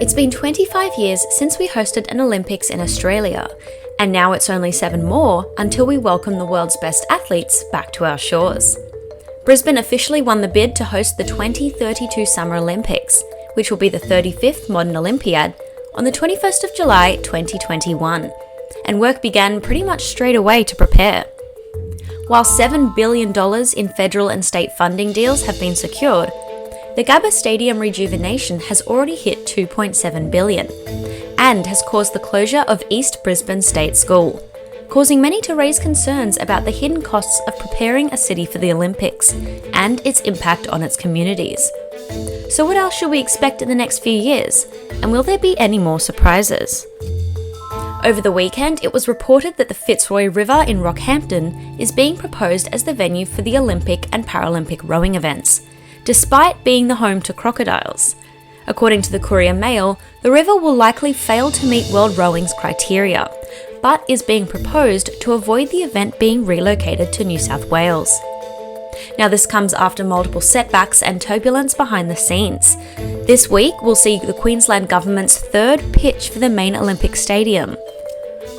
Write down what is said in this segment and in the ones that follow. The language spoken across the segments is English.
It's been 25 years since we hosted an Olympics in Australia, and now it's only 7 more until we welcome the world's best athletes back to our shores. Brisbane officially won the bid to host the 2032 Summer Olympics, which will be the 35th modern Olympiad, on the 21st of July 2021, and work began pretty much straight away to prepare. While $7 billion in federal and state funding deals have been secured, the Gabba Stadium rejuvenation has already hit $2.7 billion and has caused the closure of East Brisbane State School, causing many to raise concerns about the hidden costs of preparing a city for the Olympics and its impact on its communities. So what else should we expect in the next few years, and will there be any more surprises? Over the weekend, it was reported that the Fitzroy River in Rockhampton is being proposed as the venue for the Olympic and Paralympic rowing events, despite being the home to crocodiles. According to the Courier Mail, the river will likely fail to meet World Rowing's criteria, but is being proposed to avoid the event being relocated to New South Wales. Now, this comes after multiple setbacks and turbulence behind the scenes. This week, we'll see the Queensland Government's third pitch for the main Olympic stadium.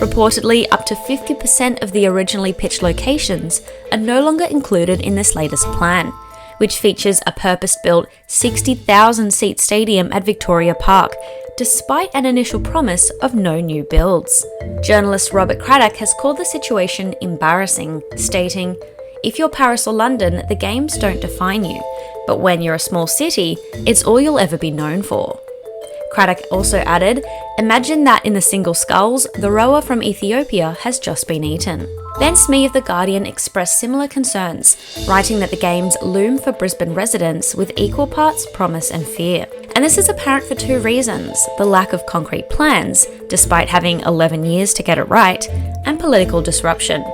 Reportedly, up to 50% of the originally pitched locations are no longer included in this latest plan, which features a purpose-built 60,000-seat stadium at Victoria Park, despite an initial promise of no new builds. Journalist Robert Craddock has called the situation embarrassing, stating, "If you're Paris or London, the games don't define you, but when you're a small city, it's all you'll ever be known for." Craddock also added, "Imagine that in the single sculls, the rower from Ethiopia has just been eaten." Ben Smee of The Guardian expressed similar concerns, writing that the games loom for Brisbane residents with equal parts promise and fear. And this is apparent for 2 reasons: the lack of concrete plans, despite having 11 years to get it right, and political disruption.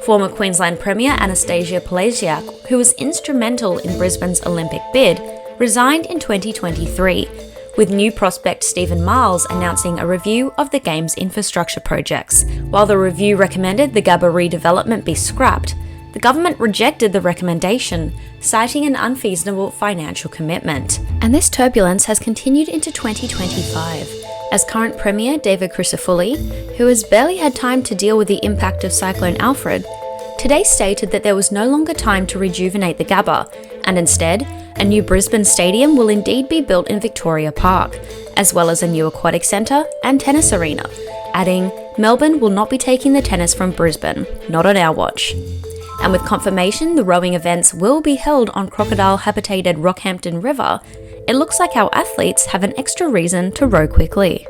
Former Queensland Premier Anastasia Palaszczuk, who was instrumental in Brisbane's Olympic bid, resigned in 2023, with new prospect Stephen Miles announcing a review of the Games' infrastructure projects. While the review recommended the Gabba redevelopment be scrapped, the government rejected the recommendation, citing an unfeasible financial commitment. And this turbulence has continued into 2025, as current Premier David Crisafulli, who has barely had time to deal with the impact of Cyclone Alfred, today stated that there was no longer time to rejuvenate the Gabba, and instead, a new Brisbane stadium will indeed be built in Victoria Park, as well as a new aquatic centre and tennis arena, adding, "Melbourne will not be taking the tennis from Brisbane, not on our watch." And with confirmation the rowing events will be held on crocodile-habitated Rockhampton River, it looks like our athletes have an extra reason to row quickly.